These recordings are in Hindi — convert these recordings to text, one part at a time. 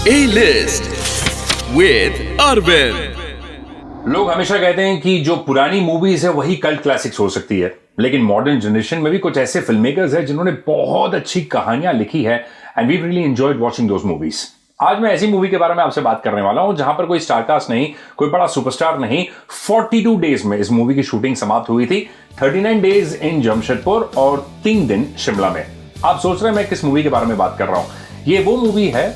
A-List with Arvind। लोग हमेशा कहते हैं कि जो पुरानी मूवीज है वही कल्ट क्लासिक्स हो सकती है, लेकिन मॉडर्न जनरेशन में भी कुछ ऐसे फिल्म मेकर्स हैं जिन्होंने बहुत अच्छी कहानियां लिखी है and we really enjoyed watching those movies. आज मैं ऐसी मूवी के बारे में आपसे बात करने वाला हूं जहां पर कोई स्टारकास्ट नहीं, कोई बड़ा सुपरस्टार नहीं। 42 डेज में इस मूवी की शूटिंग समाप्त हुई थी, 39 डेज इन जमशेदपुर और 3 दिन शिमला में। आप सोच रहे हैं मैं किस मूवी के बारे में बात कर रहा हूं। ये वो मूवी है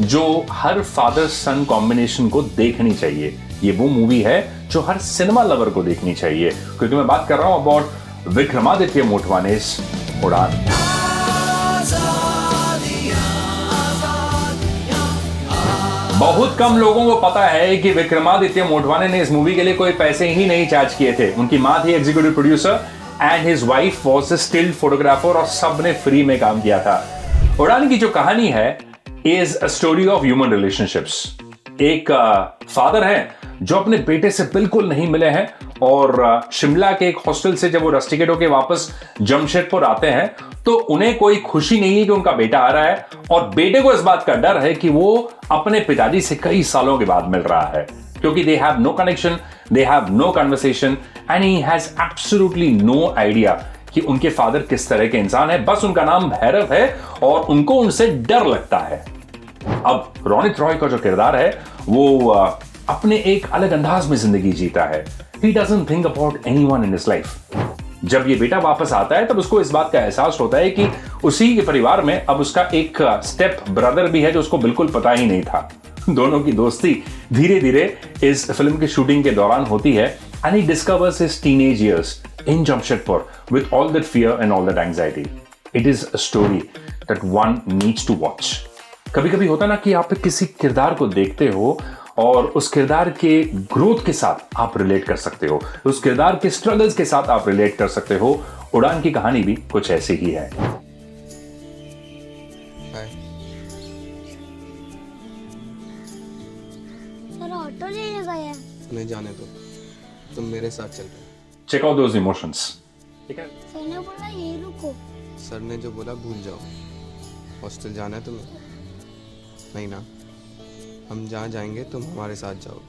जो हर फादर सन कॉम्बिनेशन को देखनी चाहिए। ये वो मूवी है जो हर सिनेमा लवर को देखनी चाहिए, क्योंकि मैं बात कर रहा हूं अबाउट विक्रमादित्य मोटवाने's उड़ान। बहुत कम लोगों को पता है कि विक्रमादित्य मोटवाने ने इस मूवी के लिए कोई पैसे ही नहीं चार्ज किए थे। उनकी मां थी executive producer and his wife was a still photographer और सबने फ्री में काम किया था। उड़ान की जो कहानी है is a story of human relationships. एक फादर है जो अपने बेटे से बिल्कुल नहीं मिले हैं और शिमला के एक हॉस्टल से जब वो रस्टिकेट होकर वापस जमशेदपुर आते हैं तो उन्हें कोई खुशी नहीं है कि उनका बेटा आ रहा है, और बेटे को इस बात का डर है कि वो अपने पिताजी से कई सालों के बाद मिल रहा है, क्योंकि they have no connection, they have no conversation and he has absolutely no idea कि उनके फादर किस तरह के इंसान है। बस उनका नाम भैरव है और उनको उनसे डर लगता है। अब रोनित रॉय का जो किरदार है वो अपने एक अलग अंदाज में जिंदगी जीता है। He doesn't think about anyone in his life। जब ये बेटा वापस आता है तब उसको इस बात का एहसास होता है कि उसी के परिवार में अब उसका एक स्टेप ब्रदर भी है जो उसको बिल्कुल पता ही नहीं था। दोनों की दोस्ती धीरे धीरे इस फिल्म की शूटिंग के दौरान होती है and he discovers his teenage years in Jamshedpur with all that fear and all that anxiety। It is a story that one needs to watch। कभी कभी होता ना कि आप किसी किरदार को देखते हो और उस किरदार के ग्रोथ के साथ आप रिलेट कर सकते हो, उस किरदार के स्ट्रगल्स के साथ आप रिलेट कर सकते हो। उड़ान की कहानी भी कुछ ऐसी ही है। सर ऑटो लेने गया। नहीं जाने दो, तुम मेरे साथ चल रहे। Check out those emotions. ठीक है, सर ने बोला ये रुको। सर ने जो बोला भूल जाओ। हॉस्टल जाना है तुम्हें? नहीं ना, हम जहाँ जाएंगे तुम हमारे साथ जाओ।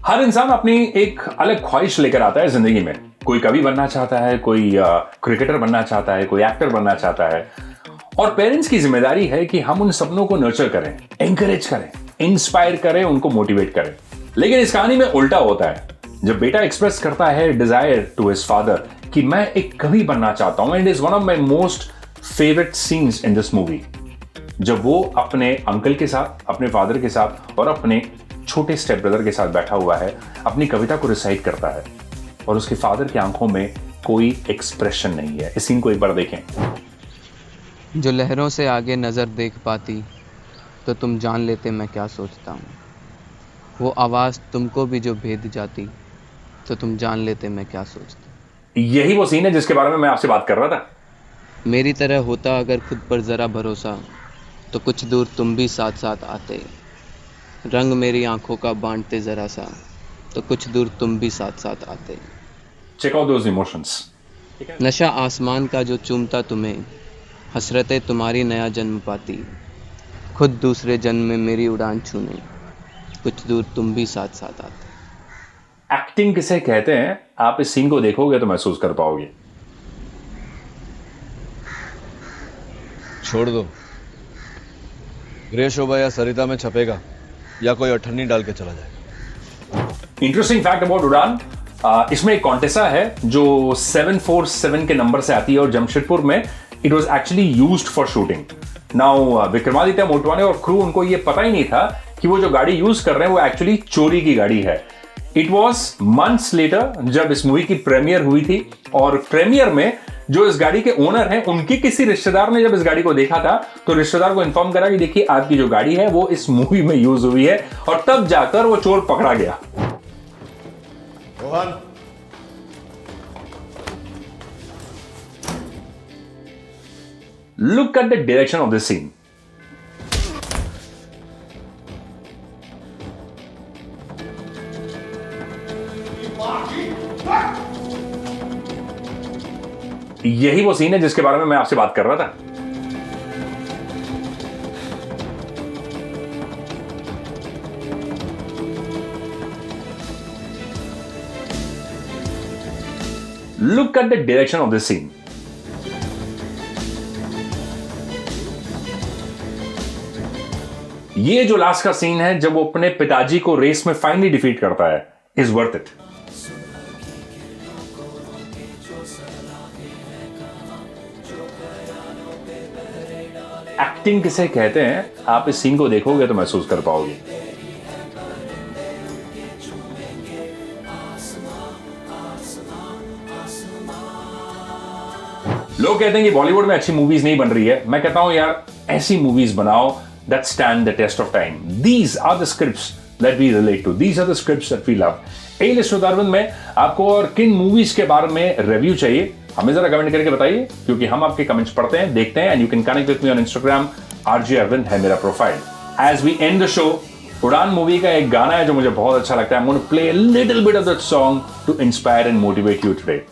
हर इंसान अपनी एक अलग ख्वाहिश लेकर आता है जिंदगी में। कोई कवि बनना चाहता है, कोई क्रिकेटर बनना चाहता है, कोई एक्टर बनना चाहता है, और पेरेंट्स की जिम्मेदारी है कि हम उन सपनों को नर्चर करें, एनकरेज करें, इंस्पायर करें, उनको मोटिवेट करें। लेकिन इस कहानी में उल्टा होता है। जब बेटा एक्सप्रेस करता है डिजायर टू हिज फादर कि मैं एक कवि बनना चाहता हूं, and is one of my most favourite scenes in this movie, जब वो अपने अंकल के साथ, अपने फादर के साथ और अपने छोटे स्टेप ब्रदर के साथ बैठा हुआ है, अपनी कविता को रिसाइट करता है और उसके फादर की आंखों में कोई एक्सप्रेशन नहीं है। इस सीन को एक बार देखें। जो लहरों से आगे नज़र देख पाती तो तुम जान लेते मैं क्या सोचता हूँ। वो आवाज़ तुमको भी जो भेद जाती तो तुम जान लेते मैं क्या सोचता। यही वो सीन है जिसके बारे में मैं आपसे बात कर रहा था। मेरी तरह होता अगर खुद पर ज़रा भरोसा तो कुछ दूर तुम भी साथ साथ आते। रंग मेरी आंखों का बांटते ज़रा सा तो कुछ दूर तुम भी साथ साथ आते। Check out those emotions. नशा आसमान का जो चूमता तुम्हें, हसरतें तुम्हारी नया जन्म पाती। खुद दूसरे जन्म में मेरी उड़ान छूने, कुछ दूर तुम भी साथ साथ आते। एक्टिंग किसे कहते हैं, आप इस सीन को देखोगे तो महसूस कर पाओगे। छोड़ दो, ग्रे शोभा या सरिता में छपेगा या कोई अठन्नी डाल के चला जाएगा। इंटरेस्टिंग फैक्ट अबाउट उड़ान, इसमें एक कॉन्टेसा है जो 747 के नंबर से आती है और जमशेदपुर में it was actually used for shooting. Now Vikramaditya Motwane और क्रू, उनको ये पता ही नहीं था कि वो जो गाड़ी यूज कर रहे हैं वो एक्चुअली चोरी की गाड़ी है। इट वॉज मंथ्स लेटर जब इस मूवी की प्रीमियर हुई थी, और प्रीमियर में जो इस गाड़ी के ओनर हैं उनके किसी रिश्तेदार ने जब इस गाड़ी को देखा था तो रिश्तेदार को इन्फॉर्म करा कि देखिए आपकी जो गाड़ी है वो इस मूवी में यूज हुई है, और तब जाकर वो चोर पकड़ा गया। Rohan, look at the direction of this scene. यही वो सीन है जिसके बारे में मैं आपसे बात कर रहा था। Look at the direction of this scene. ये जो लास्ट का सीन है जब वो अपने पिताजी को रेस में फाइनली डिफीट करता है, इज वर्थ इट. एक्टिंग किसे कहते हैं, आप इस सीन को देखोगे तो महसूस कर पाओगे. लोग कहते हैं कि बॉलीवुड में अच्छी मूवीज नहीं बन रही है. मैं कहता हूं यार, ऐसी मूवीज बनाओ that stand the test of time. These are the scripts that we relate to. These are the scripts that we love. A-List with Arvind में आपको और किन मूवीज के बारे में रिव्यू चाहिए, हमें जरा कमेंट करके बताइए, क्योंकि हम आपके कमेंट्स पढ़ते हैं, देखते हैं. And you can connect with me on Instagram. RJ Arvind है मेरा profile. As we end the show, Udaan movie का एक गाना है जो मुझे बहुत अच्छा लगता है. I'm going to play a little bit of that song to inspire and motivate you today.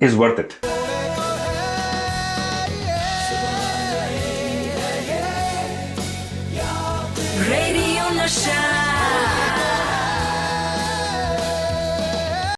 Is worth it. Radio Nasha.